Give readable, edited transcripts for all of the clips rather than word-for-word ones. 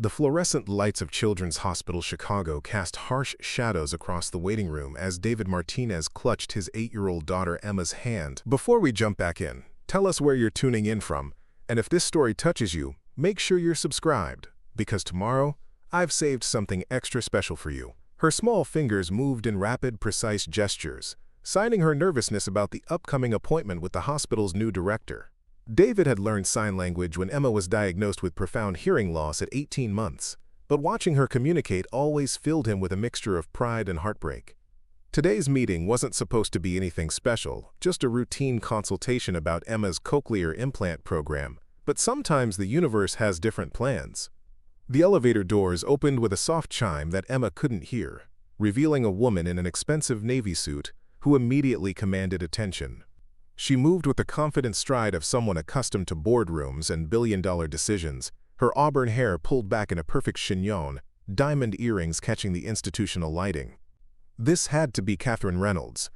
The fluorescent lights of Children's Hospital Chicago cast harsh shadows across the waiting room as David Martinez clutched his 8-year-old daughter Emma's hand. Before we jump back in, tell us where you're tuning in from, and if this story touches you, make sure you're subscribed, because tomorrow, I've saved something extra special for you. Her small fingers moved in rapid, precise gestures, signing her nervousness about the upcoming appointment with the hospital's new director. David had learned sign language when Emma was diagnosed with profound hearing loss at 18 months, but watching her communicate always filled him with a mixture of pride and heartbreak. Today's meeting wasn't supposed to be anything special, just a routine consultation about Emma's cochlear implant program, but sometimes the universe has different plans. The elevator doors opened with a soft chime that Emma couldn't hear, revealing a woman in an expensive navy suit who immediately commanded attention. She moved with the confident stride of someone accustomed to boardrooms and billion-dollar decisions, her auburn hair pulled back in a perfect chignon, diamond earrings catching the institutional lighting. This had to be Katherine Reynolds,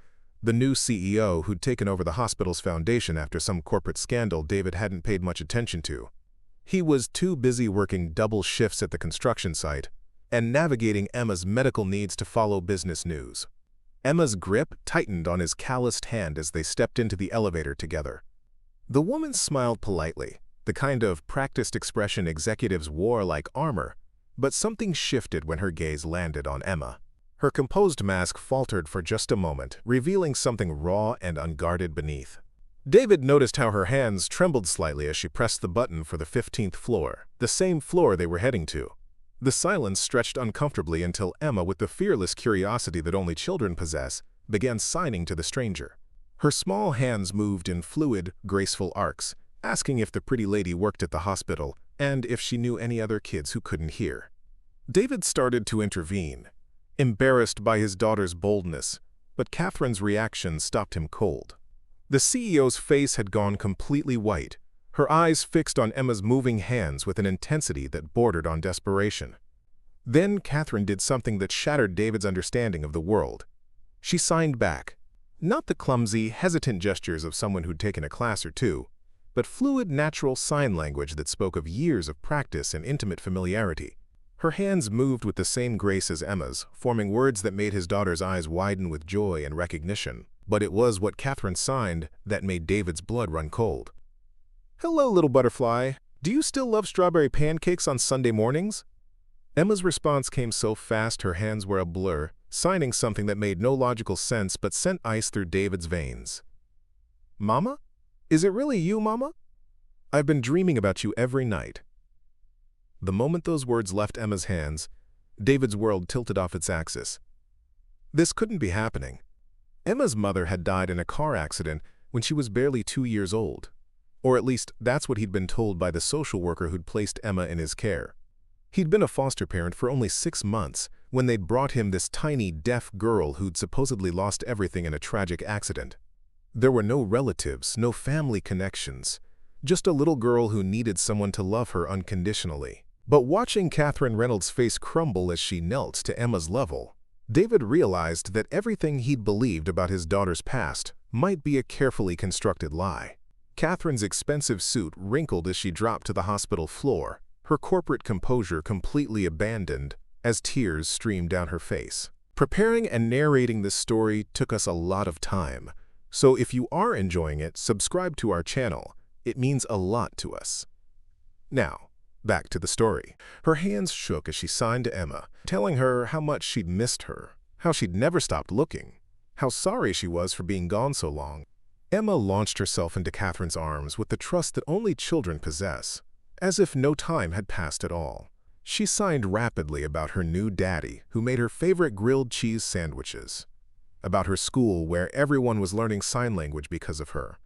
the new CEO who'd taken over the hospital's foundation after some corporate scandal David hadn't paid much attention to. He was too busy working double shifts at the construction site and navigating Emma's medical needs to follow business news. Emma's grip tightened on his calloused hand as they stepped into the elevator together. The woman smiled politely, the kind of practiced expression executives wore like armor, but something shifted when her gaze landed on Emma. Her composed mask faltered for just a moment, revealing something raw and unguarded beneath. David noticed how her hands trembled slightly as she pressed the button for the 15th floor, the same floor they were heading to. The silence stretched uncomfortably until Emma, with the fearless curiosity that only children possess, began signing to the stranger. Her small hands moved in fluid, graceful arcs, asking if the pretty lady worked at the hospital and if she knew any other kids who couldn't hear. David started to intervene, embarrassed by his daughter's boldness, but Katherine's reaction stopped him cold. The CEO's face had gone completely white, her eyes fixed on Emma's moving hands with an intensity that bordered on desperation. Then Katherine did something that shattered David's understanding of the world. She signed back. Not the clumsy, hesitant gestures of someone who'd taken a class or two, but fluid, natural sign language that spoke of years of practice and intimate familiarity. Her hands moved with the same grace as Emma's, forming words that made his daughter's eyes widen with joy and recognition. But it was what Katherine signed that made David's blood run cold. "Hello, little butterfly. Do you still love strawberry pancakes on Sunday mornings?" Emma's response came so fast her hands were a blur, signing something that made no logical sense but sent ice through David's veins. "Mama? Is it really you, Mama? I've been dreaming about you every night." The moment those words left Emma's hands, David's world tilted off its axis. This couldn't be happening. Emma's mother had died in a car accident when she was barely 2 years old. Or at least, that's what he'd been told by the social worker who'd placed Emma in his care. He'd been a foster parent for only 6 months when they'd brought him this tiny, deaf girl who'd supposedly lost everything in a tragic accident. There were no relatives, no family connections, just a little girl who needed someone to love her unconditionally. But watching Katherine Reynolds' face crumble as she knelt to Emma's level, David realized that everything he'd believed about his daughter's past might be a carefully constructed lie. Katherine's expensive suit wrinkled as she dropped to the hospital floor, her corporate composure completely abandoned as tears streamed down her face. Preparing and narrating this story took us a lot of time, so if you are enjoying it, subscribe to our channel. It means a lot to us. Now, back to the story. Her hands shook as she signed to Emma, telling her how much she'd missed her, how she'd never stopped looking, how sorry she was for being gone so long. Emma launched herself into Katherine's arms with the trust that only children possess, as if no time had passed at all. She signed rapidly about her new daddy, who made her favorite grilled cheese sandwiches, about her school where everyone was learning sign language because of her,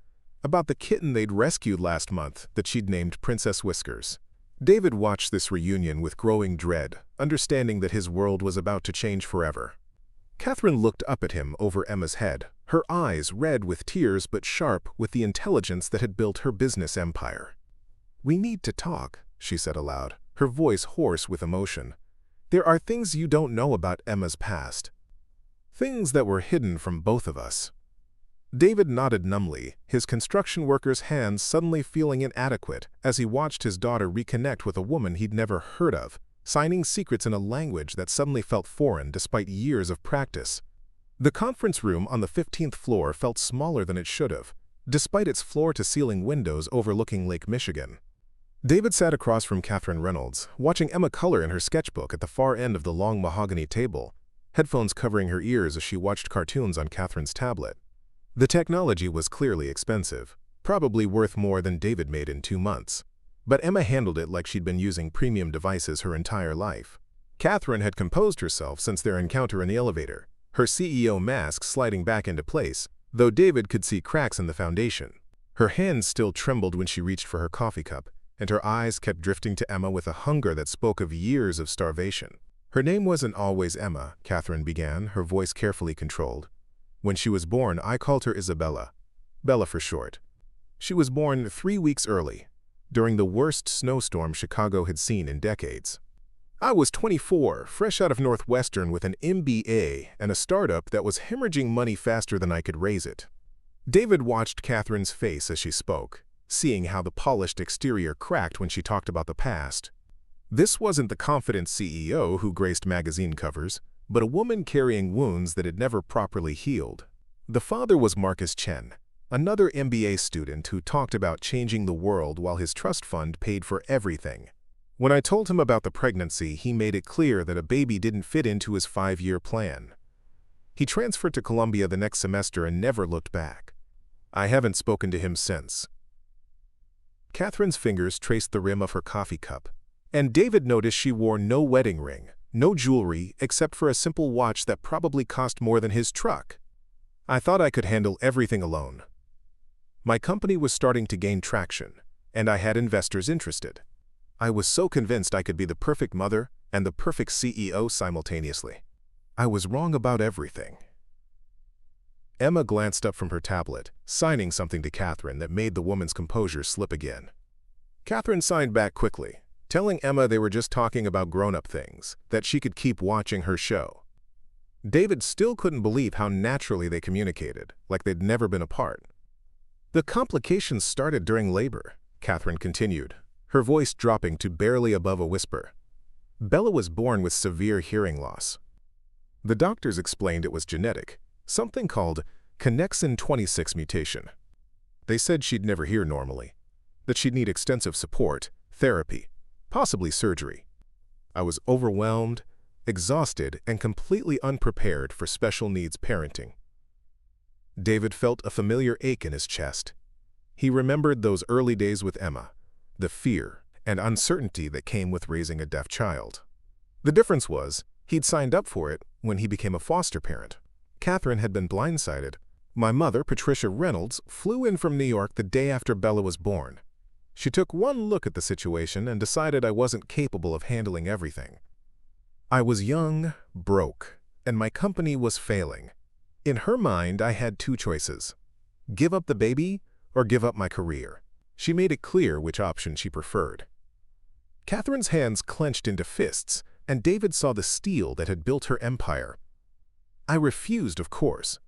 about the kitten they'd rescued last month that she'd named Princess Whiskers. David watched this reunion with growing dread, understanding that his world was about to change forever. Katherine looked up at him over Emma's head, her eyes red with tears but sharp with the intelligence that had built her business empire. "We need to talk," she said aloud, her voice hoarse with emotion. "There are things you don't know about Emma's past. Things that were hidden from both of us." David nodded numbly, his construction worker's hands suddenly feeling inadequate as he watched his daughter reconnect with a woman he'd never heard of, signing secrets in a language that suddenly felt foreign despite years of practice. The conference room on the 15th floor felt smaller than it should have, despite its floor-to-ceiling windows overlooking Lake Michigan. David sat across from Katherine Reynolds, watching Emma color in her sketchbook at the far end of the long mahogany table, headphones covering her ears as she watched cartoons on Katherine's tablet. The technology was clearly expensive, probably worth more than David made in 2 months. But Emma handled it like she'd been using premium devices her entire life. Katherine had composed herself since their encounter in the elevator, her CEO mask sliding back into place, though David could see cracks in the foundation. Her hands still trembled when she reached for her coffee cup, and her eyes kept drifting to Emma with a hunger that spoke of years of starvation. Her name wasn't always Emma, Katherine began, her voice carefully controlled. When she was born, I called her Isabella. Bella for short. She was born 3 weeks early, during the worst snowstorm Chicago had seen in decades. I was 24, fresh out of Northwestern with an MBA and a startup that was hemorrhaging money faster than I could raise it. David watched Katherine's face as she spoke, seeing how the polished exterior cracked when she talked about the past. This wasn't the confident CEO who graced magazine covers, but a woman carrying wounds that had never properly healed. The father was Marcus Chen, another MBA student who talked about changing the world while his trust fund paid for everything. When I told him about the pregnancy, he made it clear that a baby didn't fit into his 5-year plan. He transferred to Columbia the next semester and never looked back. I haven't spoken to him since. Katherine's fingers traced the rim of her coffee cup, and David noticed she wore no wedding ring, no jewelry, except for a simple watch that probably cost more than his truck. I thought I could handle everything alone. My company was starting to gain traction, and I had investors interested. I was so convinced I could be the perfect mother and the perfect CEO simultaneously. I was wrong about everything. Emma glanced up from her tablet, signing something to Katherine that made the woman's composure slip again. Katherine signed back quickly, telling Emma they were just talking about grown-up things, that she could keep watching her show. David still couldn't believe how naturally they communicated, like they'd never been apart. The complications started during labor, Katherine continued, her voice dropping to barely above a whisper. Bella was born with severe hearing loss. The doctors explained it was genetic, something called connexin 26 mutation. They said she'd never hear normally, that she'd need extensive support, therapy, possibly surgery. I was overwhelmed, exhausted, and completely unprepared for special needs parenting. David felt a familiar ache in his chest. He remembered those early days with Emma, the fear and uncertainty that came with raising a deaf child. The difference was, he'd signed up for it when he became a foster parent. Katherine had been blindsided. My mother, Patricia Reynolds, flew in from New York the day after Bella was born. She took one look at the situation and decided I wasn't capable of handling everything. I was young, broke, and my company was failing. In her mind, I had 2 choices: give up the baby or give up my career. She made it clear which option she preferred. Katherine's hands clenched into fists, and David saw the steel that had built her empire. I refused, of course.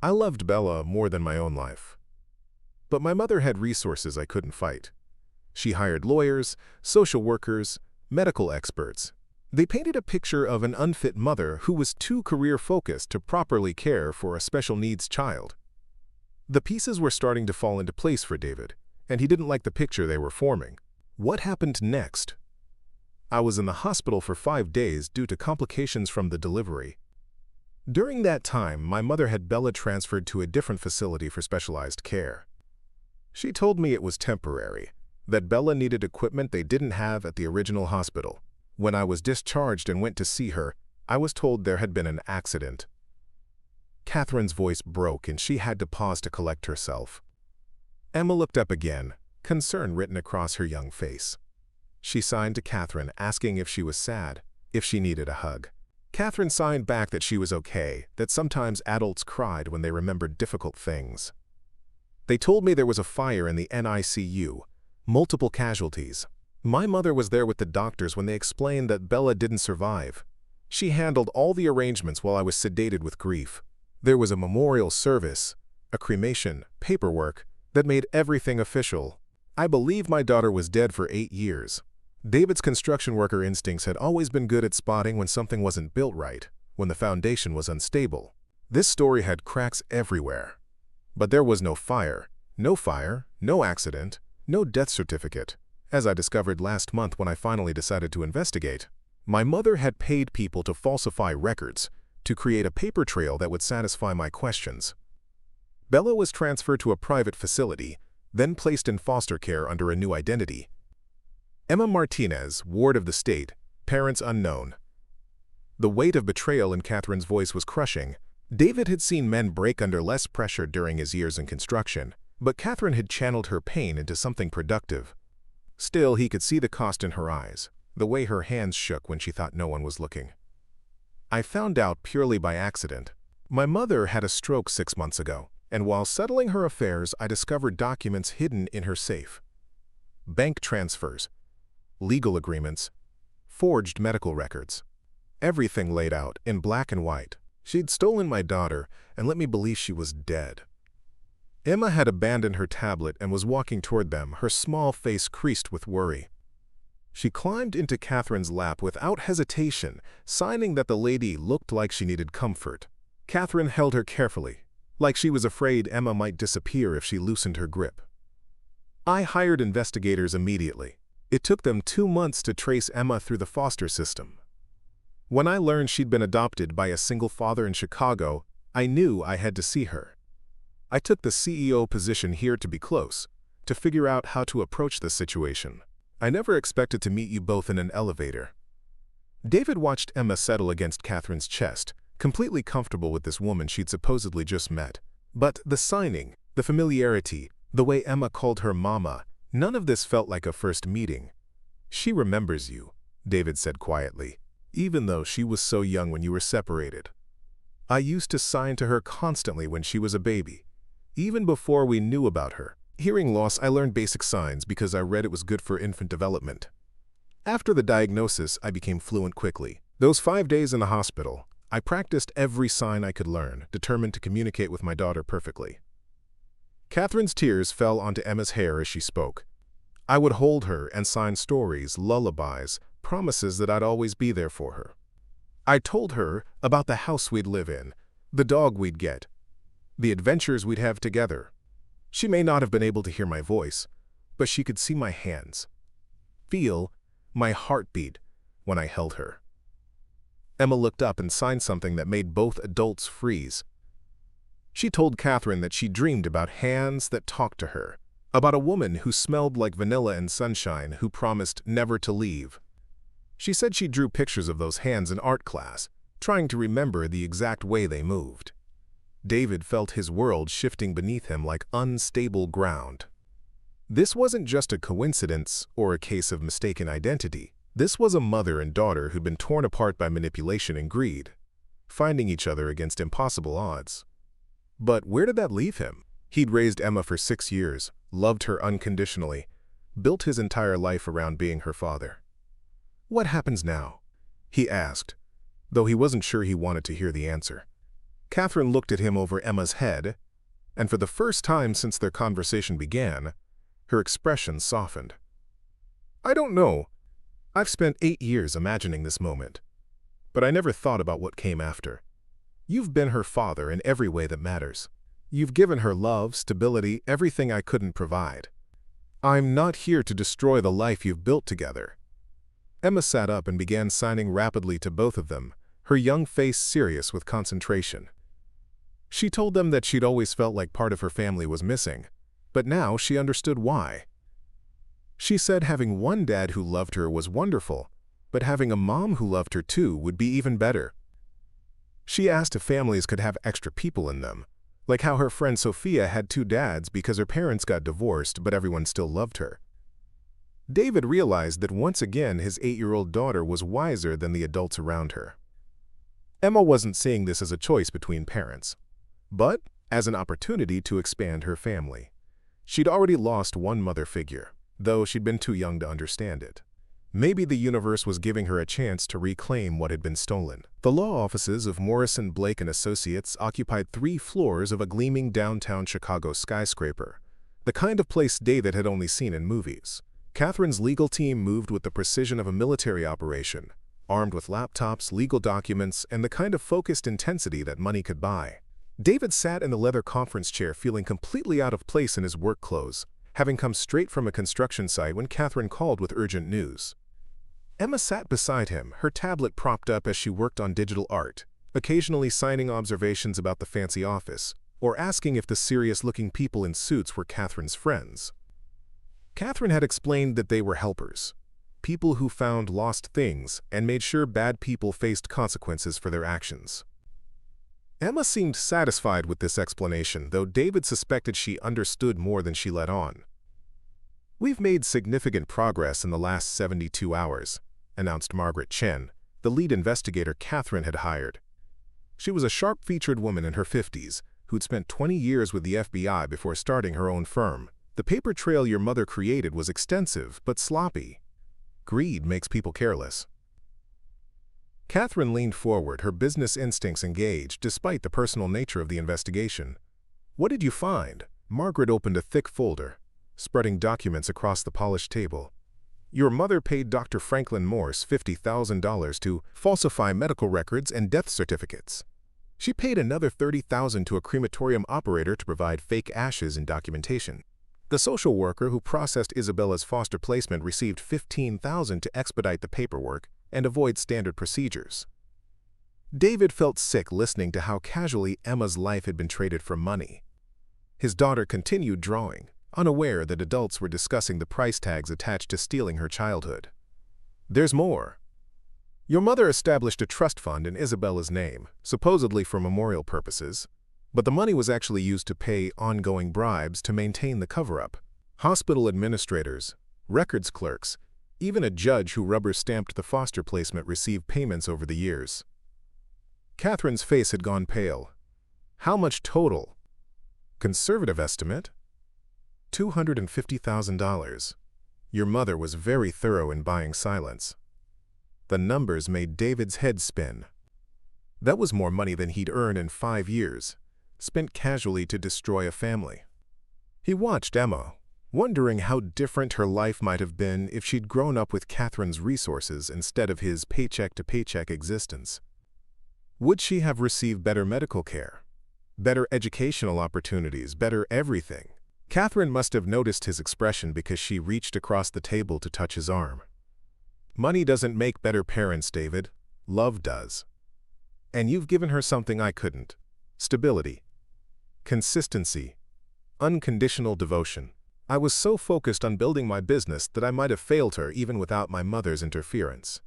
I loved Bella more than my own life. But my mother had resources I couldn't fight. She hired lawyers, social workers, medical experts. They painted a picture of an unfit mother who was too career-focused to properly care for a special needs child. The pieces were starting to fall into place for David, and he didn't like the picture they were forming. What happened next? I was in the hospital for 5 days due to complications from the delivery. During that time, my mother had Bella transferred to a different facility for specialized care. She told me it was temporary, that Bella needed equipment they didn't have at the original hospital. When I was discharged and went to see her, I was told there had been an accident. Katherine's voice broke and she had to pause to collect herself. Emma looked up again, concern written across her young face. She signed to Katherine, asking if she was sad, if she needed a hug. Katherine signed back that she was okay, that sometimes adults cried when they remembered difficult things. They told me there was a fire in the NICU, multiple casualties. My mother was there with the doctors when they explained that Bella didn't survive. She handled all the arrangements while I was sedated with grief. There was a memorial service, a cremation, paperwork, that made everything official. I believe my daughter was dead for 8 years. David's construction worker instincts had always been good at spotting when something wasn't built right, when the foundation was unstable. This story had cracks everywhere. But there was no fire, no accident, no death certificate, as I discovered last month when I finally decided to investigate. My mother had paid people to falsify records, to create a paper trail that would satisfy my questions. Bella was transferred to a private facility, then placed in foster care under a new identity. Emma Martinez, ward of the state, parents unknown. The weight of betrayal in Katherine's voice was crushing. David had seen men break under less pressure during his years in construction, but Katherine had channeled her pain into something productive. Still, he could see the cost in her eyes, the way her hands shook when she thought no one was looking. I found out purely by accident. My mother had a stroke 6 months ago, and while settling her affairs, I discovered documents hidden in her safe. Bank transfers, legal agreements, forged medical records. Everything laid out in black and white. She'd stolen my daughter and let me believe she was dead. Emma had abandoned her tablet and was walking toward them, her small face creased with worry. She climbed into Katherine's lap without hesitation, signing that the lady looked like she needed comfort. Katherine held her carefully, like she was afraid Emma might disappear if she loosened her grip. I hired investigators immediately. It took them 2 months to trace Emma through the foster system. When I learned she'd been adopted by a single father in Chicago, I knew I had to see her. I took the CEO position here to be close, to figure out how to approach the situation. I never expected to meet you both in an elevator. David watched Emma settle against Katherine's chest, completely comfortable with this woman she'd supposedly just met. But the signing, the familiarity, the way Emma called her mama, none of this felt like a first meeting. "She remembers you," David said quietly, "even though she was so young when you were separated. I used to sign to her constantly when she was a baby, even before we knew about her. Hearing loss, I learned basic signs because I read it was good for infant development. After the diagnosis, I became fluent quickly. Those 5 days in the hospital, I practiced every sign I could learn, determined to communicate with my daughter perfectly." Katherine's tears fell onto Emma's hair as she spoke. I would hold her and sign stories, lullabies, promises that I'd always be there for her. I told her about the house we'd live in, the dog we'd get, the adventures we'd have together. She may not have been able to hear my voice, but she could see my hands, feel my heartbeat when I held her. Emma looked up and signed something that made both adults freeze. She told Katherine that she dreamed about hands that talked to her, about a woman who smelled like vanilla and sunshine who promised never to leave. She said she drew pictures of those hands in art class, trying to remember the exact way they moved. David felt his world shifting beneath him like unstable ground. This wasn't just a coincidence or a case of mistaken identity. This was a mother and daughter who'd been torn apart by manipulation and greed, finding each other against impossible odds. But where did that leave him? He'd raised Emma for 6 years, loved her unconditionally, built his entire life around being her father. "What happens now?" he asked, though he wasn't sure he wanted to hear the answer. Katherine looked at him over Emma's head, and for the first time since their conversation began, her expression softened. "I don't know. I've spent 8 years imagining this moment, but I never thought about what came after. You've been her father in every way that matters. You've given her love, stability, everything I couldn't provide. I'm not here to destroy the life you've built together." Emma sat up and began signing rapidly to both of them, her young face serious with concentration. She told them that she'd always felt like part of her family was missing, but now she understood why. She said having one dad who loved her was wonderful, but having a mom who loved her too would be even better. She asked if families could have extra people in them, like how her friend Sophia had 2 dads because her parents got divorced but everyone still loved her. David realized that once again his 8-year-old daughter was wiser than the adults around her. Emma wasn't seeing this as a choice between parents, but as an opportunity to expand her family. She'd already lost one mother figure, though she'd been too young to understand it. Maybe the universe was giving her a chance to reclaim what had been stolen. The law offices of Morrison, Blake & Associates occupied 3 floors of a gleaming downtown Chicago skyscraper, the kind of place David had only seen in movies. Katherine's legal team moved with the precision of a military operation, armed with laptops, legal documents, and the kind of focused intensity that money could buy. David sat in the leather conference chair feeling completely out of place in his work clothes, having come straight from a construction site when Katherine called with urgent news. Emma sat beside him, her tablet propped up as she worked on digital art, occasionally signing observations about the fancy office, or asking if the serious-looking people in suits were Katherine's friends. Katherine had explained that they were helpers, people who found lost things and made sure bad people faced consequences for their actions. Emma seemed satisfied with this explanation, though David suspected she understood more than she let on. "We've made significant progress in the last 72 hours, announced Margaret Chen, the lead investigator Katherine had hired. She was a sharp-featured woman in her 50s who'd spent 20 years with the FBI before starting her own firm. "The paper trail your mother created was extensive but sloppy. Greed makes people careless." Katherine leaned forward, her business instincts engaged despite the personal nature of the investigation. "What did you find?" Margaret opened a thick folder, spreading documents across the polished table. "Your mother paid Dr. Franklin Morse $50,000 to falsify medical records and death certificates. She paid another $30,000 to a crematorium operator to provide fake ashes and documentation. The social worker who processed Isabella's foster placement received $15,000 to expedite the paperwork and avoid standard procedures." David felt sick listening to how casually Emma's life had been traded for money. His daughter continued drawing, unaware that adults were discussing the price tags attached to stealing her childhood. "There's more. Your mother established a trust fund in Isabella's name, supposedly for memorial purposes, but the money was actually used to pay ongoing bribes to maintain the cover-up. Hospital administrators, records clerks, even a judge who rubber-stamped the foster placement received payments over the years." Katherine's face had gone pale. "How much total?" "Conservative estimate? $250,000. Your mother was very thorough in buying silence." The numbers made David's head spin. That was more money than he'd earned in 5 years, spent casually to destroy a family. He watched Emma, wondering how different her life might have been if she'd grown up with Katherine's resources instead of his paycheck-to-paycheck existence. Would she have received better medical care, better educational opportunities, better everything? Katherine must have noticed his expression because she reached across the table to touch his arm. "Money doesn't make better parents, David. Love does. And you've given her something I couldn't. Stability. Consistency. Unconditional devotion. I was so focused on building my business that I might have failed her even without my mother's interference."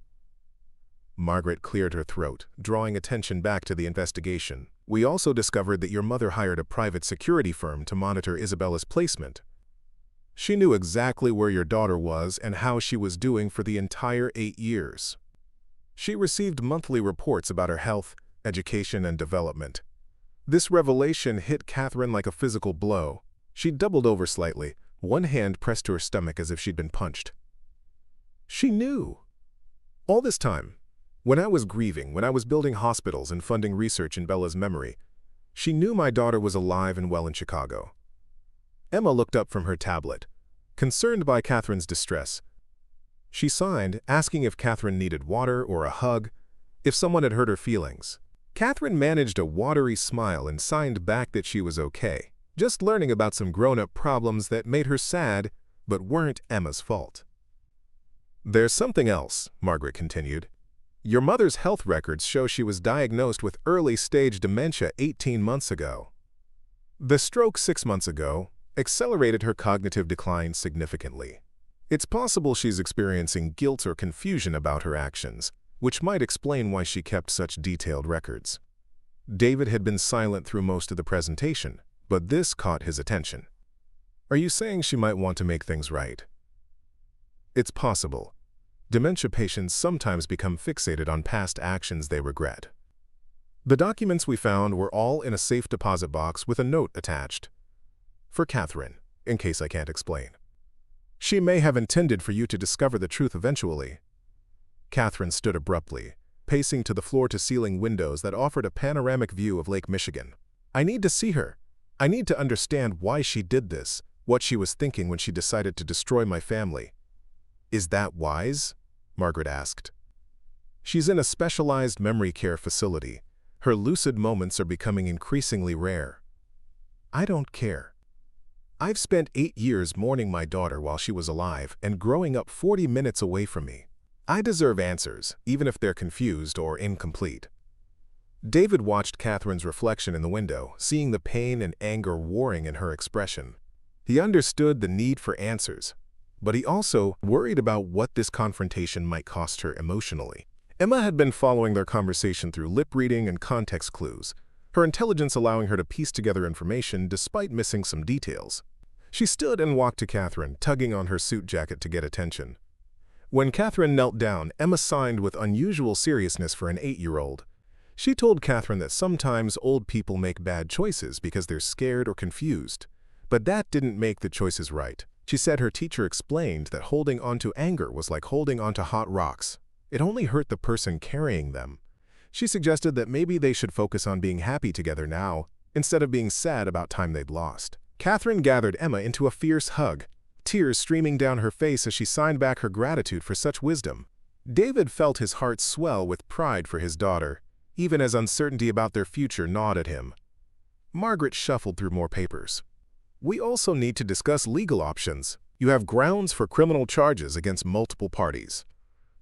Margaret cleared her throat, drawing attention back to the investigation. "We also discovered that your mother hired a private security firm to monitor Isabella's placement. She knew exactly where your daughter was and how she was doing for the entire 8 years. She received monthly reports about her health, education, and development." This revelation hit Katherine like a physical blow. She doubled over slightly, one hand pressed to her stomach as if she'd been punched. She knew. All this time, when I was grieving, when I was building hospitals and funding research in Bella's memory, she knew my daughter was alive and well in Chicago. Emma looked up from her tablet, concerned by Katherine's distress. She signed, asking if Katherine needed water or a hug, if someone had hurt her feelings. Katherine managed a watery smile and signed back that she was okay, just learning about some grown-up problems that made her sad but weren't Emma's fault. "There's something else," Margaret continued. "Your mother's health records show she was diagnosed with early-stage dementia 18 months ago. The stroke 6 months ago accelerated her cognitive decline significantly. It's possible she's experiencing guilt or confusion about her actions, which might explain why she kept such detailed records." David had been silent through most of the presentation, but this caught his attention. "Are you saying she might want to make things right?" "It's possible. Dementia patients sometimes become fixated on past actions they regret." The documents we found were all in a safe deposit box with a note attached. "For Katherine, in case I can't explain. She may have intended for you to discover the truth eventually." Katherine stood abruptly, pacing to the floor-to-ceiling windows that offered a panoramic view of Lake Michigan. "I need to see her. I need to understand why she did this, what she was thinking when she decided to destroy my family. "Is that wise?" Margaret asked. "She's in a specialized memory care facility. Her lucid moments are becoming increasingly rare." "I don't care. I've spent 8 years mourning my daughter while she was alive and growing up 40 minutes away from me. I deserve answers, even if they're confused or incomplete." David watched Katherine's reflection in the window, seeing the pain and anger warring in her expression. He understood the need for answers, but he also worried about what this confrontation might cost her emotionally. Emma had been following their conversation through lip reading and context clues, her intelligence allowing her to piece together information despite missing some details. She stood and walked to Katherine, tugging on her suit jacket to get attention. When Katherine knelt down, Emma signed with unusual seriousness for an 8-year-old. She told Katherine that sometimes old people make bad choices because they're scared or confused, but that didn't make the choices right. She said her teacher explained that holding onto anger was like holding onto hot rocks. It only hurt the person carrying them. She suggested that maybe they should focus on being happy together now, instead of being sad about time they'd lost. Katherine gathered Emma into a fierce hug, tears streaming down her face as she signed back her gratitude for such wisdom. David felt his heart swell with pride for his daughter, even as uncertainty about their future gnawed at him. Margaret shuffled through more papers. "We also need to discuss legal options. You have grounds for criminal charges against multiple parties.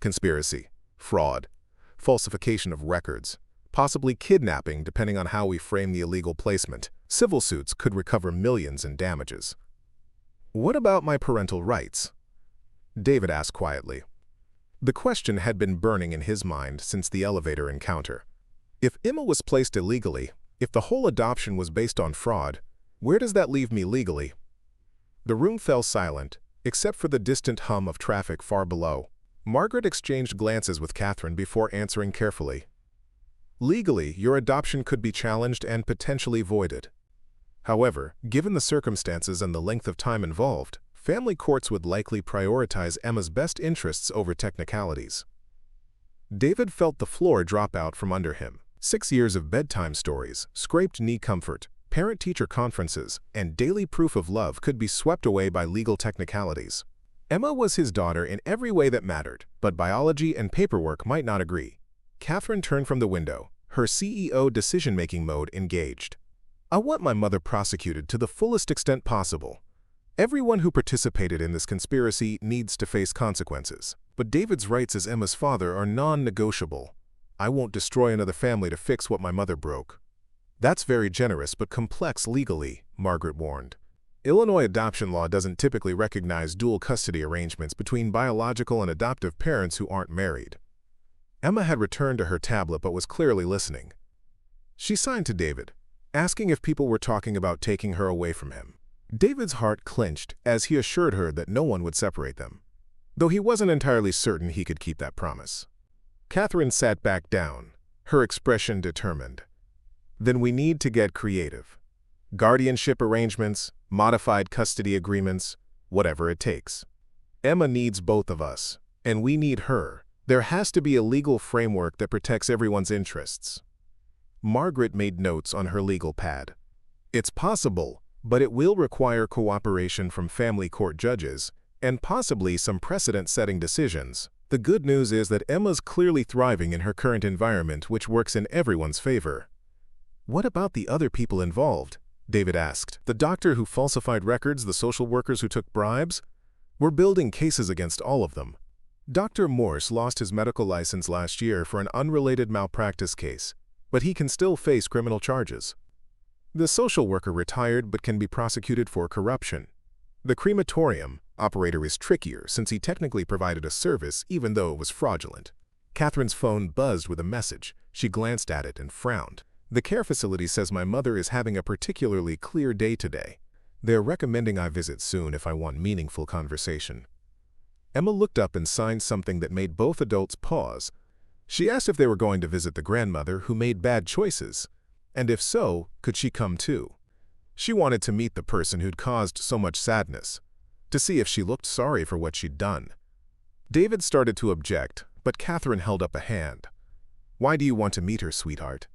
Conspiracy, fraud, falsification of records, possibly kidnapping depending on how we frame the illegal placement. Civil suits could recover millions in damages." "What about my parental rights?" David asked quietly. The question had been burning in his mind since the elevator encounter. If Emma was placed illegally, if the whole adoption was based on fraud, where does that leave me legally? The room fell silent, except for the distant hum of traffic far below. Margaret exchanged glances with Katherine before answering carefully. "Legally, your adoption could be challenged and potentially voided. However, given the circumstances and the length of time involved, family courts would likely prioritize Emma's best interests over technicalities." David felt the floor drop out from under him. 6 years of bedtime stories, scraped knee comfort, parent-teacher conferences, and daily proof of love could be swept away by legal technicalities. Emma was his daughter in every way that mattered, but biology and paperwork might not agree. Katherine turned from the window, her CEO decision-making mode engaged. "I want my mother prosecuted to the fullest extent possible. Everyone who participated in this conspiracy needs to face consequences. But David's rights as Emma's father are non-negotiable. I won't destroy another family to fix what my mother broke." "That's very generous but complex legally," Margaret warned. "Illinois adoption law doesn't typically recognize dual custody arrangements between biological and adoptive parents who aren't married." Emma had returned to her tablet but was clearly listening. She signed to David, asking if people were talking about taking her away from him. David's heart clenched as he assured her that no one would separate them, though he wasn't entirely certain he could keep that promise. Katherine sat back down, her expression determined. "Then we need to get creative. Guardianship arrangements, modified custody agreements, whatever it takes. Emma needs both of us, and we need her. There has to be a legal framework that protects everyone's interests." Margaret made notes on her legal pad. "It's possible, but it will require cooperation from family court judges and possibly some precedent-setting decisions. The good news is that Emma's clearly thriving in her current environment, which works in everyone's favor." "What about the other people involved?" David asked. "The doctor who falsified records, the social workers who took bribes? We're building cases against all of them." Dr. Morse lost his medical license last year for an unrelated malpractice case, but he can still face criminal charges. The social worker retired but can be prosecuted for corruption. The crematorium operator is trickier since he technically provided a service even though it was fraudulent. Katherine's phone buzzed with a message. She glanced at it and frowned. "The care facility says my mother is having a particularly clear day today. They're recommending I visit soon if I want meaningful conversation." Emma looked up and signed something that made both adults pause. She asked if they were going to visit the grandmother who made bad choices, and if so, could she come too? She wanted to meet the person who'd caused so much sadness, to see if she looked sorry for what she'd done. David started to object, but Katherine held up a hand. "Why do you want to meet her, sweetheart?"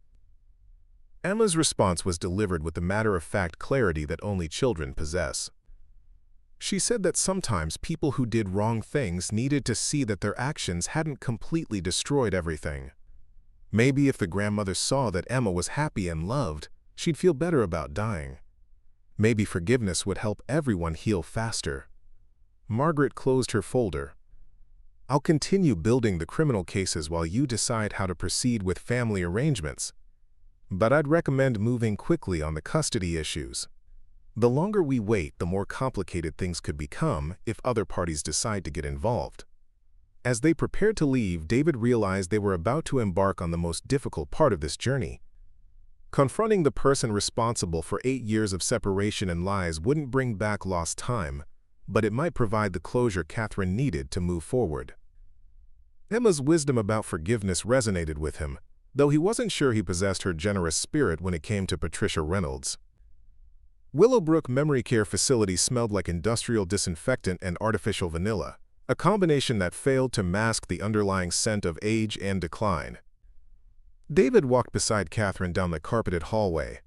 Emma's response was delivered with the matter-of-fact clarity that only children possess. She said that sometimes people who did wrong things needed to see that their actions hadn't completely destroyed everything. Maybe if the grandmother saw that Emma was happy and loved, she'd feel better about dying. Maybe forgiveness would help everyone heal faster. Margaret closed her folder. I'll continue building the criminal cases while you decide how to proceed with family arrangements. But I'd recommend moving quickly on the custody issues. The longer we wait, the more complicated things could become if other parties decide to get involved. As they prepared to leave, David realized they were about to embark on the most difficult part of this journey. Confronting the person responsible for 8 years of separation and lies wouldn't bring back lost time, but it might provide the closure Katherine needed to move forward. Emma's wisdom about forgiveness resonated with him, though he wasn't sure he possessed her generous spirit when it came to Patricia Reynolds. Willowbrook Memory Care Facility smelled like industrial disinfectant and artificial vanilla, a combination that failed to mask the underlying scent of age and decline. David walked beside Katherine down the carpeted hallway,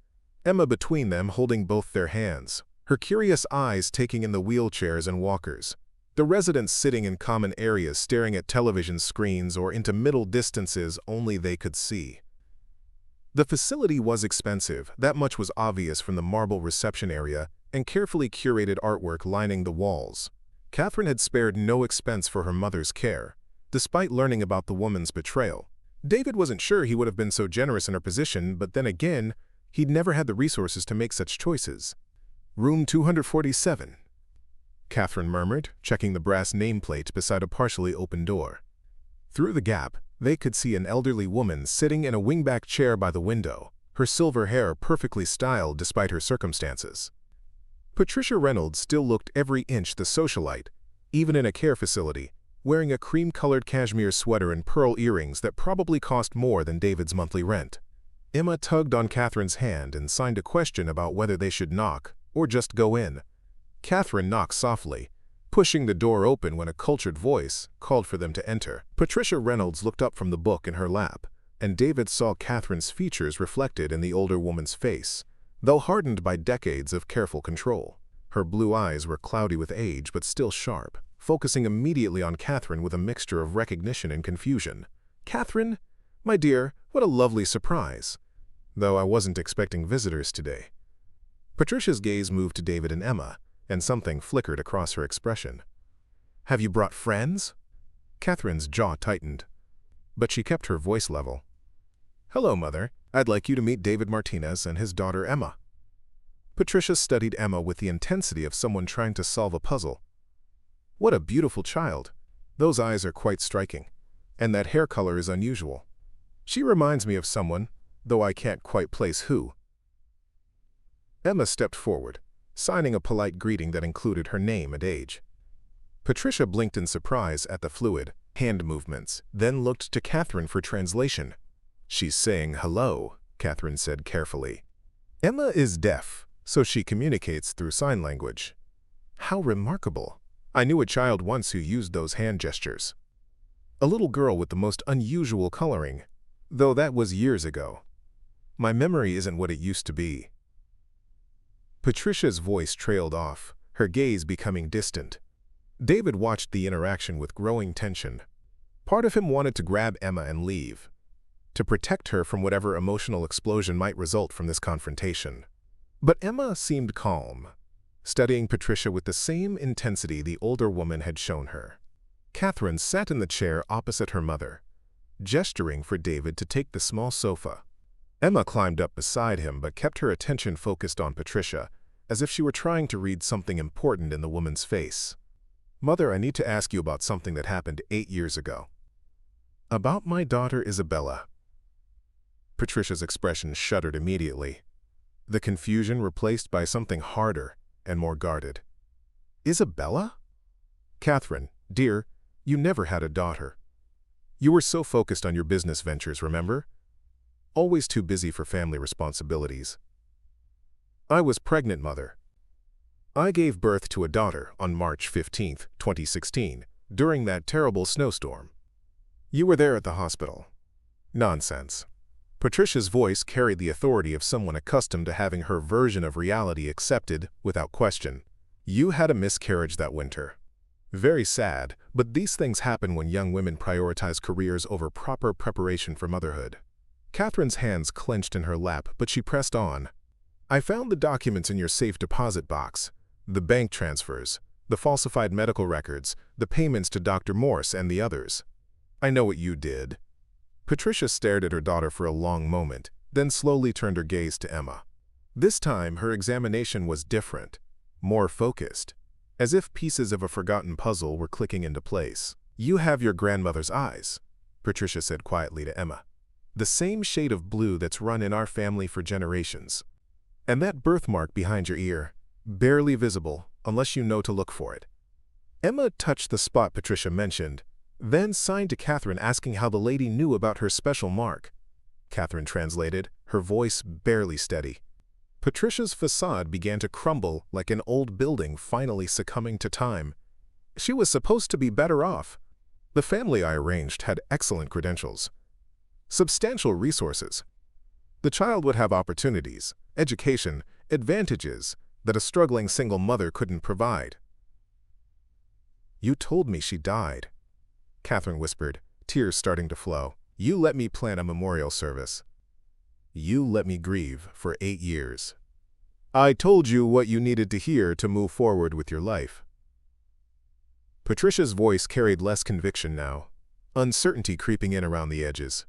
Emma between them holding both their hands, her curious eyes taking in the wheelchairs and walkers, the residents sitting in common areas staring at television screens or into middle distances only they could see. The facility was expensive, that much was obvious from the marble reception area and carefully curated artwork lining the walls. Katherine had spared no expense for her mother's care, despite learning about the woman's betrayal. David wasn't sure he would have been so generous in her position, but then again, he'd never had the resources to make such choices. Room 247. Katherine murmured, checking the brass nameplate beside a partially open door. Through the gap, they could see an elderly woman sitting in a wingback chair by the window, her silver hair perfectly styled despite her circumstances. Patricia Reynolds still looked every inch the socialite, even in a care facility, wearing a cream-colored cashmere sweater and pearl earrings that probably cost more than David's monthly rent. Emma tugged on Katherine's hand and signed a question about whether they should knock or just go in. Katherine knocked softly, pushing the door open when a cultured voice called for them to enter. Patricia Reynolds looked up from the book in her lap, and David saw Katherine's features reflected in the older woman's face, though hardened by decades of careful control. Her blue eyes were cloudy with age but still sharp, focusing immediately on Katherine with a mixture of recognition and confusion. "Katherine, my dear, what a lovely surprise. Though I wasn't expecting visitors today." Patricia's gaze moved to David and Emma, and something flickered across her expression. "Have you brought friends?" Katherine's jaw tightened, but she kept her voice level. "Hello, Mother. I'd like you to meet David Martinez and his daughter Emma." Patricia studied Emma with the intensity of someone trying to solve a puzzle. "What a beautiful child. Those eyes are quite striking, and that hair color is unusual. She reminds me of someone, though I can't quite place who." Emma stepped forward, signing a polite greeting that included her name and age. Patricia blinked in surprise at the fluid hand movements, then looked to Katherine for translation. "She's saying hello," Katherine said carefully. "Emma is deaf, so she communicates through sign language." "How remarkable. I knew a child once who used those hand gestures. A little girl with the most unusual coloring, though that was years ago. My memory isn't what it used to be." Patricia's voice trailed off, her gaze becoming distant. David watched the interaction with growing tension. Part of him wanted to grab Emma and leave, to protect her from whatever emotional explosion might result from this confrontation. But Emma seemed calm, studying Patricia with the same intensity the older woman had shown her. Katherine sat in the chair opposite her mother, gesturing for David to take the small sofa. Emma climbed up beside him but kept her attention focused on Patricia, as if she were trying to read something important in the woman's face. "Mother, I need to ask you about something that happened 8 years ago." "About my daughter Isabella." Patricia's expression shuddered immediately, the confusion replaced by something harder and more guarded. "Isabella?" "Katherine, dear, you never had a daughter. You were so focused on your business ventures, remember? Always too busy for family responsibilities. I was pregnant, Mother. I gave birth to a daughter on March 15, 2016, during that terrible snowstorm. You were there at the hospital." "Nonsense." Patricia's voice carried the authority of someone accustomed to having her version of reality accepted without question. You had a miscarriage that winter. Very sad, but these things happen when young women prioritize careers over proper preparation for motherhood. Catherine's hands clenched in her lap, but she pressed on. I found the documents in your safe deposit box. The bank transfers, the falsified medical records, the payments to Dr. Morse and the others. I know what you did. Patricia stared at her daughter for a long moment, then slowly turned her gaze to Emma. This time, her examination was different, more focused, as if pieces of a forgotten puzzle were clicking into place. You have your grandmother's eyes, Patricia said quietly to Emma. The same shade of blue that's run in our family for generations. And that birthmark behind your ear, barely visible unless you know to look for it. Emma touched the spot Patricia mentioned, then signed to Katherine asking how the lady knew about her special mark. Katherine translated, her voice barely steady. Patricia's facade began to crumble like an old building finally succumbing to time. She was supposed to be better off. The family I arranged had excellent credentials, substantial resources. The child would have opportunities, education, advantages that a struggling single mother couldn't provide. You told me she died, Katherine whispered, tears starting to flow. You let me plan a memorial service. You let me grieve for 8 years. I told you what you needed to hear to move forward with your life. Patricia's voice carried less conviction now, uncertainty creeping in around the edges.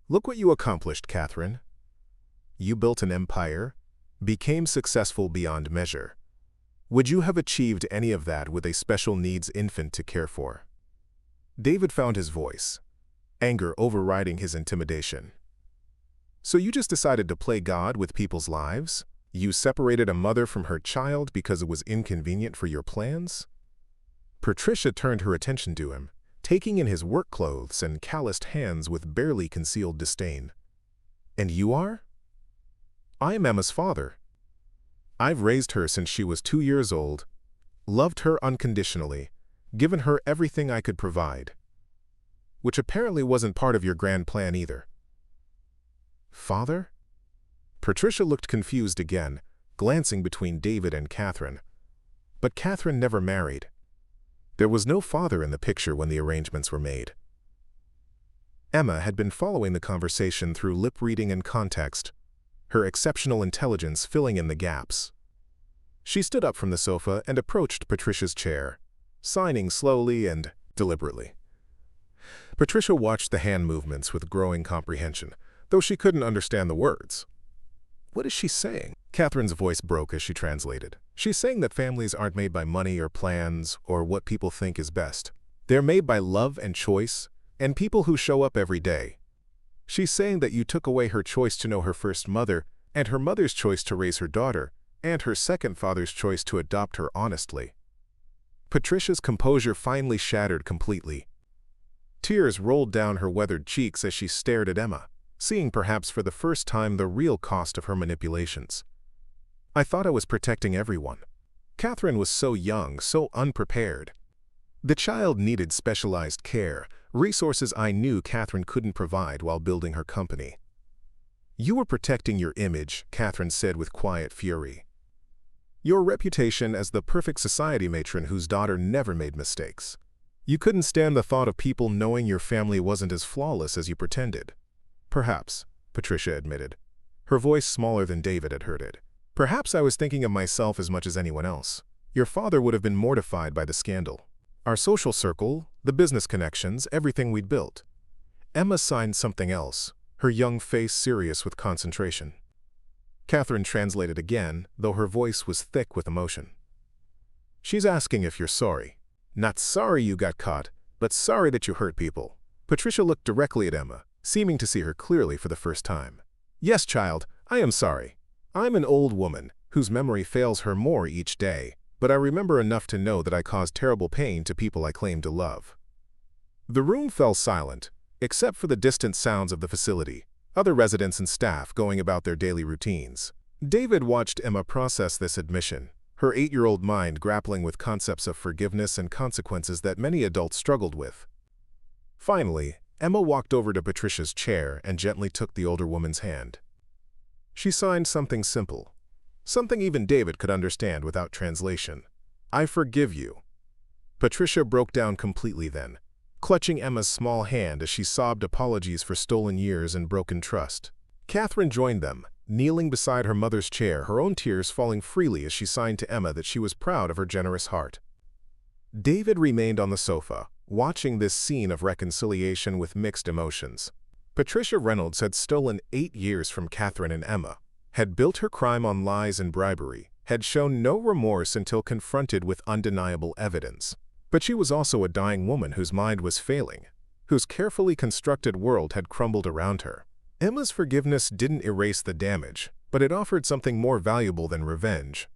Look what you accomplished, Katherine. You built an empire, became successful beyond measure. Would you have achieved any of that with a special needs infant to care for? David found his voice, anger overriding his intimidation. So you just decided to play God with people's lives? You separated a mother from her child because it was inconvenient for your plans? Patricia turned her attention to him, taking in his work clothes and calloused hands with barely concealed disdain. And you are? I am Emma's father. I've raised her since she was 2 years old, loved her unconditionally, given her everything I could provide. Which apparently wasn't part of your grand plan either. Father? Patricia looked confused again, glancing between David and Katherine. But Katherine never married. There was no father in the picture when the arrangements were made. Emma had been following the conversation through lip reading and context, her exceptional intelligence filling in the gaps. She stood up from the sofa and approached Patricia's chair, signing slowly and deliberately. Patricia watched the hand movements with growing comprehension, though she couldn't understand the words. What is she saying? Katherine's voice broke as she translated. She's saying that families aren't made by money or plans or what people think is best. They're made by love and choice, and people who show up every day. She's saying that you took away her choice to know her first mother, and her mother's choice to raise her daughter, and her second father's choice to adopt her honestly. Patricia's composure finally shattered completely. Tears rolled down her weathered cheeks as she stared at Emma, seeing perhaps for the first time the real cost of her manipulations. I thought I was protecting everyone. Katherine was so young, so unprepared. The child needed specialized care, resources I knew Katherine couldn't provide while building her company. You were protecting your image, Katherine said with quiet fury. Your reputation as the perfect society matron whose daughter never made mistakes. You couldn't stand the thought of people knowing your family wasn't as flawless as you pretended. Perhaps, Patricia admitted. Her voice smaller than David had heard it. Perhaps I was thinking of myself as much as anyone else. Your father would have been mortified by the scandal. Our social circle, the business connections, everything we'd built. Emma signed something else, her young face serious with concentration. Katherine translated again, though her voice was thick with emotion. She's asking if you're sorry. Not sorry you got caught, but sorry that you hurt people. Patricia looked directly at Emma, seeming to see her clearly for the first time. Yes, child, I am sorry. I'm an old woman, whose memory fails her more each day, but I remember enough to know that I caused terrible pain to people I claimed to love. The room fell silent, except for the distant sounds of the facility, other residents and staff going about their daily routines. David watched Emma process this admission, her 8-year-old mind grappling with concepts of forgiveness and consequences that many adults struggled with. Finally, Emma walked over to Patricia's chair and gently took the older woman's hand. She signed something simple, something even David could understand without translation. "I forgive you." Patricia broke down completely then, clutching Emma's small hand as she sobbed apologies for stolen years and broken trust. Katherine joined them, kneeling beside her mother's chair, her own tears falling freely as she signed to Emma that she was proud of her generous heart. David remained on the sofa, watching this scene of reconciliation with mixed emotions. Patricia Reynolds had stolen 8 years from Katherine and Emma, had built her crime on lies and bribery, had shown no remorse until confronted with undeniable evidence. But she was also a dying woman whose mind was failing, whose carefully constructed world had crumbled around her. Emma's forgiveness didn't erase the damage, but it offered something more valuable than revenge: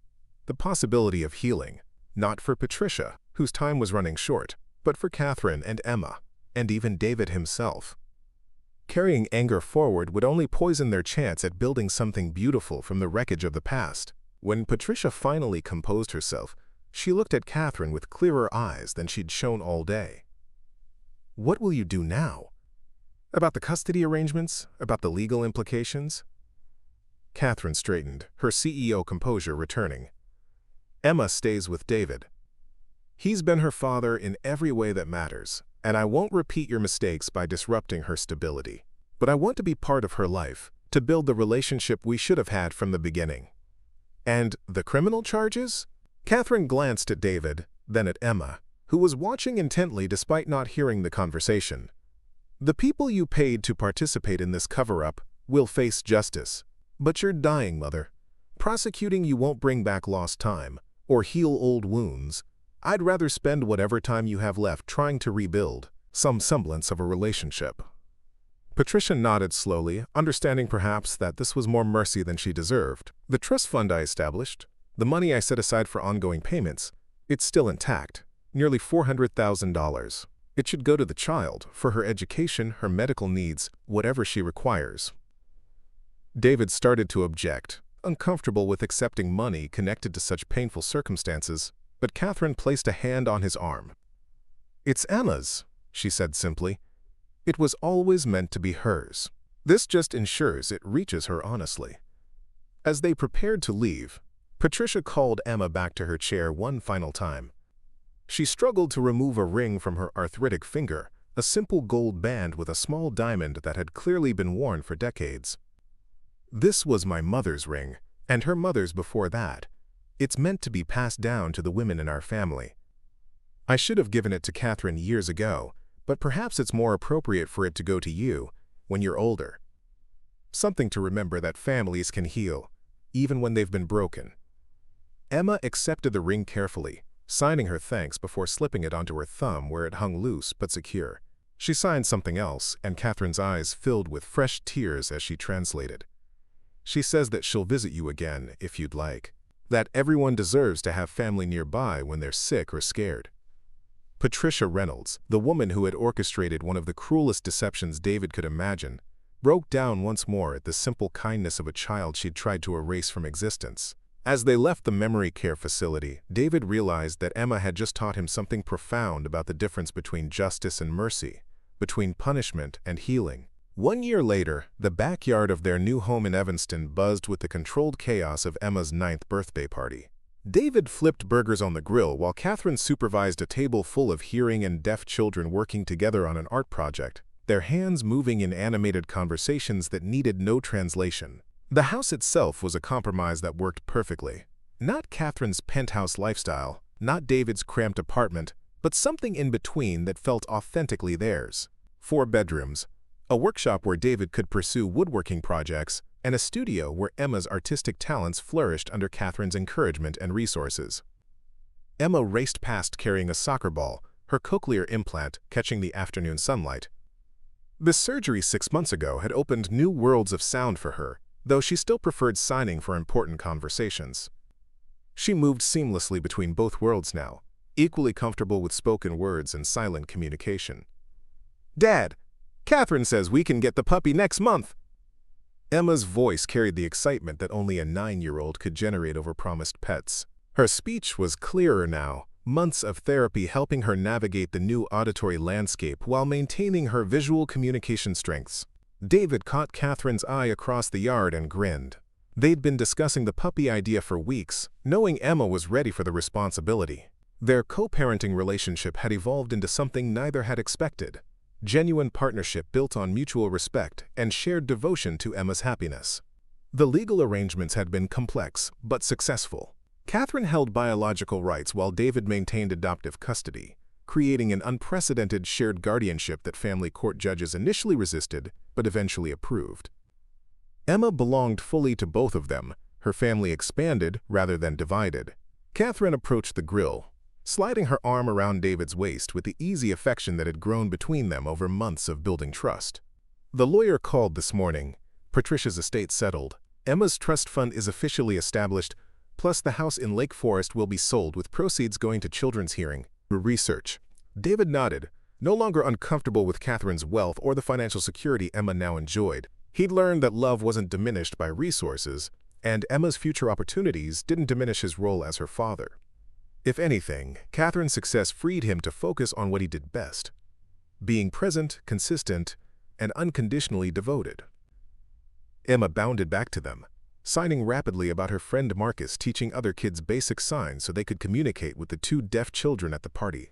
the possibility of healing, not for Patricia, whose time was running short, but for Katherine and Emma, and even David himself. Carrying anger forward would only poison their chance at building something beautiful from the wreckage of the past. When Patricia finally composed herself, she looked at Katherine with clearer eyes than she'd shown all day. "What will you do now? About the custody arrangements? About the legal implications?" Katherine straightened, her CEO composure returning. "Emma stays with David. He's been her father in every way that matters, and I won't repeat your mistakes by disrupting her stability. But I want to be part of her life, to build the relationship we should have had from the beginning." "And the criminal charges?" Katherine glanced at David, then at Emma, who was watching intently despite not hearing the conversation. "The people you paid to participate in this cover-up will face justice. But you're dying, Mother. Prosecuting you won't bring back lost time, or heal old wounds. I'd rather spend whatever time you have left trying to rebuild some semblance of a relationship." Patricia nodded slowly, understanding perhaps that this was more mercy than she deserved. "The trust fund I established, the money I set aside for ongoing payments, it's still intact, nearly $400,000. It should go to the child, for her education, her medical needs, whatever she requires." David started to object, uncomfortable with accepting money connected to such painful circumstances, but Katherine placed a hand on his arm. "It's Emma's," she said simply. "It was always meant to be hers. This just ensures it reaches her honestly." As they prepared to leave, Patricia called Emma back to her chair one final time. She struggled to remove a ring from her arthritic finger, a simple gold band with a small diamond that had clearly been worn for decades. "This was my mother's ring, and her mother's before that. It's meant to be passed down to the women in our family. I should have given it to Katherine years ago, but perhaps it's more appropriate for it to go to you when you're older. Something to remember that families can heal, even when they've been broken." Emma accepted the ring carefully, signing her thanks before slipping it onto her thumb where it hung loose but secure. She signed something else, and Katherine's eyes filled with fresh tears as she translated. "She says that she'll visit you again if you'd like. That everyone deserves to have family nearby when they're sick or scared." Patricia Reynolds, the woman who had orchestrated one of the cruelest deceptions David could imagine, broke down once more at the simple kindness of a child she'd tried to erase from existence. As they left the memory care facility, David realized that Emma had just taught him something profound about the difference between justice and mercy, between punishment and healing. 1 year later, the backyard of their new home in Evanston buzzed with the controlled chaos of Emma's 9th birthday party. David flipped burgers on the grill while Katherine supervised a table full of hearing and deaf children working together on an art project, their hands moving in animated conversations that needed no translation. The house itself was a compromise that worked perfectly. Not Katherine's penthouse lifestyle, not David's cramped apartment, but something in between that felt authentically theirs. 4 bedrooms, a workshop where David could pursue woodworking projects, and a studio where Emma's artistic talents flourished under Katherine's encouragement and resources. Emma raced past carrying a soccer ball, her cochlear implant catching the afternoon sunlight. This surgery 6 months ago had opened new worlds of sound for her, though she still preferred signing for important conversations. She moved seamlessly between both worlds now, equally comfortable with spoken words and silent communication. "Dad, Katherine says we can get the puppy next month." Emma's voice carried the excitement that only a 9-year-old could generate over promised pets. Her speech was clearer now, months of therapy helping her navigate the new auditory landscape while maintaining her visual communication strengths. David caught Katherine's eye across the yard and grinned. They'd been discussing the puppy idea for weeks, knowing Emma was ready for the responsibility. Their co-parenting relationship had evolved into something neither had expected: genuine partnership built on mutual respect and shared devotion to Emma's happiness. The legal arrangements had been complex, but successful. Katherine held biological rights while David maintained adoptive custody, creating an unprecedented shared guardianship that family court judges initially resisted, but eventually approved. Emma belonged fully to both of them. Her family expanded rather than divided. Katherine approached the grill, sliding her arm around David's waist with the easy affection that had grown between them over months of building trust. The lawyer called this morning. Patricia's estate settled. Emma's trust fund is officially established, plus the house in Lake Forest will be sold with proceeds going to children's hearing. Research. David nodded, no longer uncomfortable with Katherine's wealth or the financial security Emma now enjoyed. He'd learned that love wasn't diminished by resources, and Emma's future opportunities didn't diminish his role as her father. If anything, Katherine's success freed him to focus on what he did best: being present, consistent, and unconditionally devoted. Emma bounded back to them, signing rapidly about her friend Marcus teaching other kids basic signs so they could communicate with the two deaf children at the party.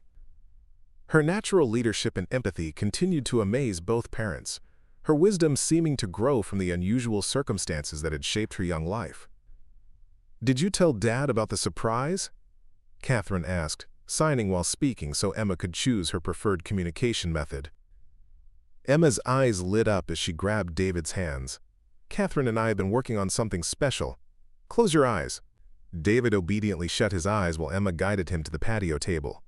Her natural leadership and empathy continued to amaze both parents, her wisdom seeming to grow from the unusual circumstances that had shaped her young life. "Did you tell Dad about the surprise?" Katherine asked, signing while speaking so Emma could choose her preferred communication method. Emma's eyes lit up as she grabbed David's hands. "Katherine and I have been working on something special. Close your eyes." David obediently shut his eyes while Emma guided him to the patio table.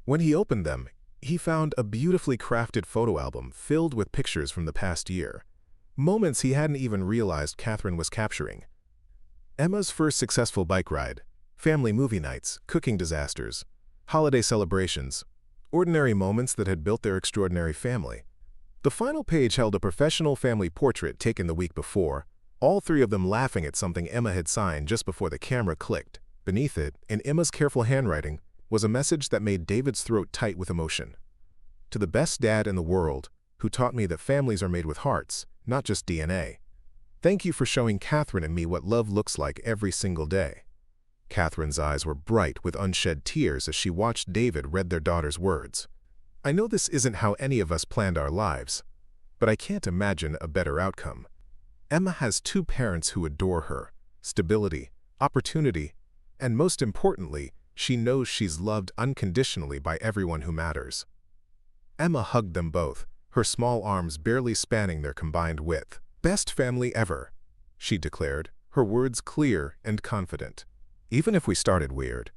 When he opened them, he found a beautifully crafted photo album filled with pictures from the past year, moments he hadn't even realized Katherine was capturing. Emma's first successful bike ride, family movie nights, cooking disasters, holiday celebrations, ordinary moments that had built their extraordinary family. The final page held a professional family portrait taken the week before, all three of them laughing at something Emma had signed just before the camera clicked. Beneath it, in Emma's careful handwriting, was a message that made David's throat tight with emotion. "To the best dad in the world, who taught me that families are made with hearts, not just DNA. Thank you for showing Katherine and me what love looks like every single day." Katherine's eyes were bright with unshed tears as she watched David read their daughter's words. "I know this isn't how any of us planned our lives, but I can't imagine a better outcome. Emma has two parents who adore her, stability, opportunity, and most importantly, she knows she's loved unconditionally by everyone who matters." Emma hugged them both, her small arms barely spanning their combined width. "Best family ever," she declared, her words clear and confident. "Even if we started weird."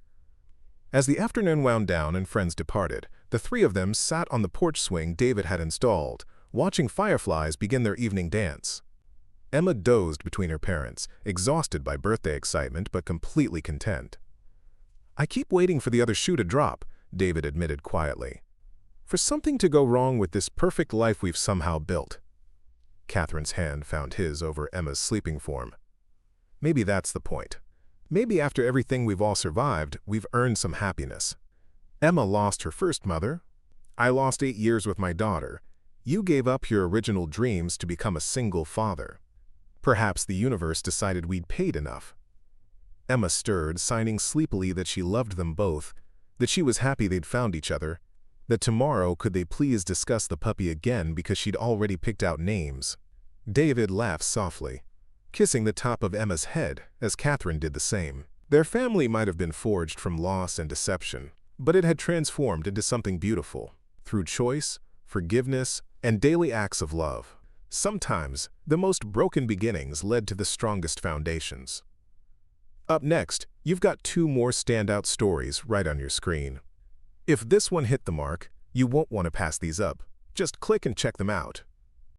As the afternoon wound down and friends departed, the three of them sat on the porch swing David had installed, watching fireflies begin their evening dance. Emma dozed between her parents, exhausted by birthday excitement but completely content. "I keep waiting for the other shoe to drop," David admitted quietly. "For something to go wrong with this perfect life we've somehow built." Katherine's hand found his over Emma's sleeping form. "Maybe that's the point. Maybe after everything we've all survived, we've earned some happiness. Emma lost her first mother. I lost 8 years with my daughter. You gave up your original dreams to become a single father. Perhaps the universe decided we'd paid enough." Emma stirred, signing sleepily that she loved them both, that she was happy they'd found each other, that tomorrow could they please discuss the puppy again because she'd already picked out names. David laughed softly, kissing the top of Emma's head as Katherine did the same. Their family might have been forged from loss and deception, but it had transformed into something beautiful, through choice, forgiveness, and daily acts of love. Sometimes, the most broken beginnings led to the strongest foundations. Up next, you've got 2 more standout stories right on your screen. If this one hit the mark, you won't want to pass these up. Just click and check them out.